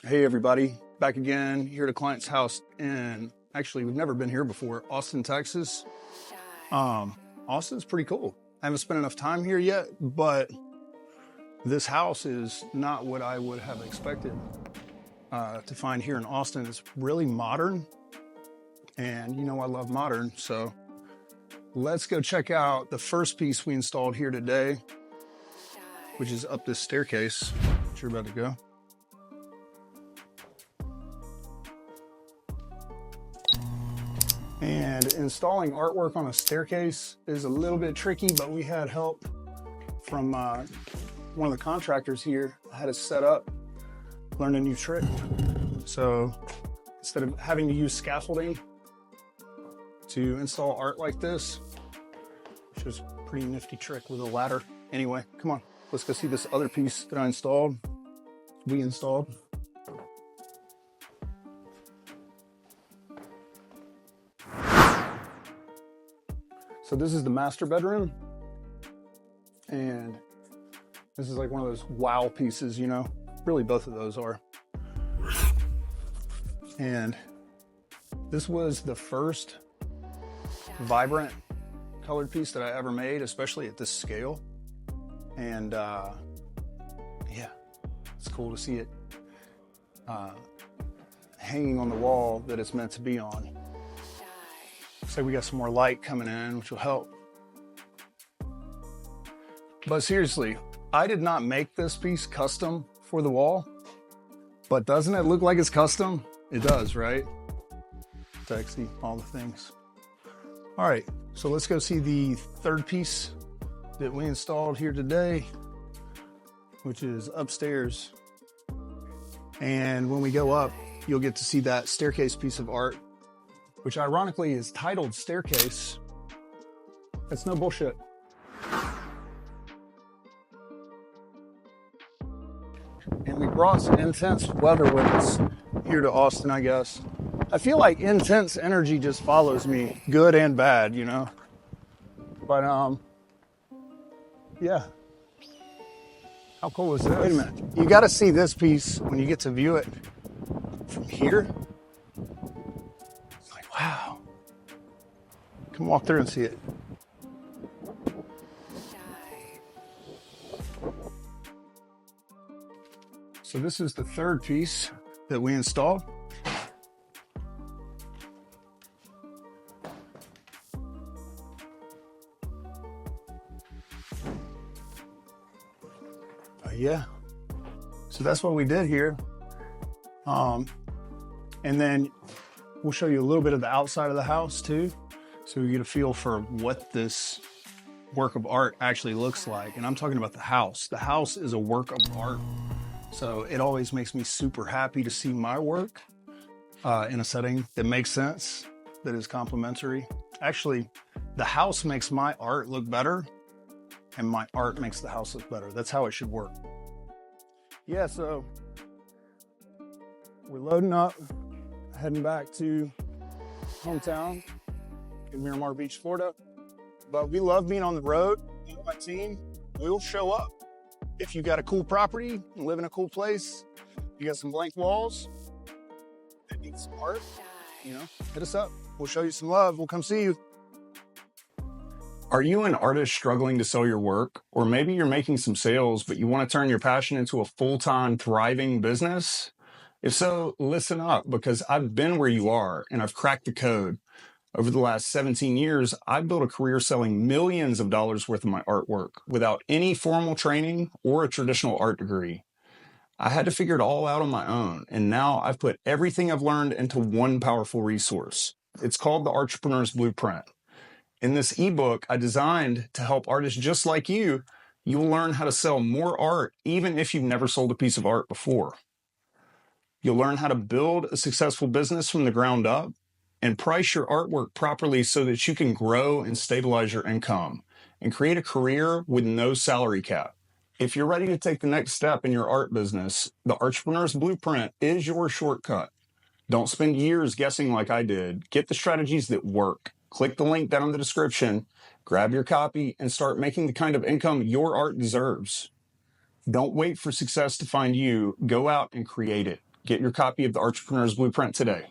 Hey everybody, back again here at a client's house, and actually we've never been here before. Austin, Texas. Austin's pretty cool. I haven't spent enough time here yet, but this house is not what I would have expected to find here in Austin. It's really modern, and you know I love modern, so let's go check out the first piece we installed here today, which is up this staircase that you're about to go. And installing artwork on a staircase is a little bit tricky, but we had help from one of the contractors here. I had it set up, learned a new trick. So instead of having to use scaffolding to install art like this, which is a pretty nifty trick with a ladder. Anyway, come on, let's go see this other piece that we installed. So this is the master bedroom, and this is like one of those wow pieces, you know, really both of those are. And this was the first vibrant colored piece that I ever made, especially at this scale. And yeah, it's cool to see it hanging on the wall that it's meant to be on. Looks like we got some more light coming in, which will help. But seriously, I did not make this piece custom for the wall, but doesn't it look like it's custom? It does, right? Sexy, all the things. All right, so let's go see the third piece that we installed here today, which is upstairs. And when we go up, you'll get to see that staircase piece of art, which ironically is titled Staircase. That's no bullshit. And we brought some intense weather with us here to Austin, I guess. I feel like intense energy just follows me, good and bad, you know? But, yeah. How cool is this? Wait a minute. You gotta see this piece when you get to view it from here. It's like, wow. Come walk through and see it. So this is the third piece that we installed. Yeah, so that's what we did here. And then we'll show you a little bit of the outside of the house too, so you get a feel for what this work of art actually looks like. And I'm talking about the house. The house is a work of art. So it always makes me super happy to see my work in a setting that makes sense, that is complementary. Actually, the house makes my art look better, and my art makes the house look better. That's how it should work. Yeah, so we're loading up, heading back to hometown in Miramar Beach, Florida. But we love being on the road. You know, my team, we'll show up. If you got a cool property, you live in a cool place, you got some blank walls that need some art, you know, hit us up. We'll show you some love. We'll come see you. Are you an artist struggling to sell your work? Or maybe you're making some sales, but you want to turn your passion into a full-time, thriving business? If so, listen up, because I've been where you are and I've cracked the code. Over the last 17 years, I've built a career selling millions of dollars worth of my artwork without any formal training or a traditional art degree. I had to figure it all out on my own, and now I've put everything I've learned into one powerful resource. It's called the Artrepreneur's Blueprint. In this ebook I designed to help artists just like you, you will learn how to sell more art even if you've never sold a piece of art before. You'll learn how to build a successful business from the ground up and price your artwork properly so that you can grow and stabilize your income and create a career with no salary cap. If you're ready to take the next step in your art business, the Artrepreneur's Blueprint is your shortcut. Don't spend years guessing like I did. Get the strategies that work. Click the link down in the description, grab your copy, and start making the kind of income your art deserves. Don't wait for success to find you. Go out and create it. Get your copy of the Entrepreneur's Blueprint today.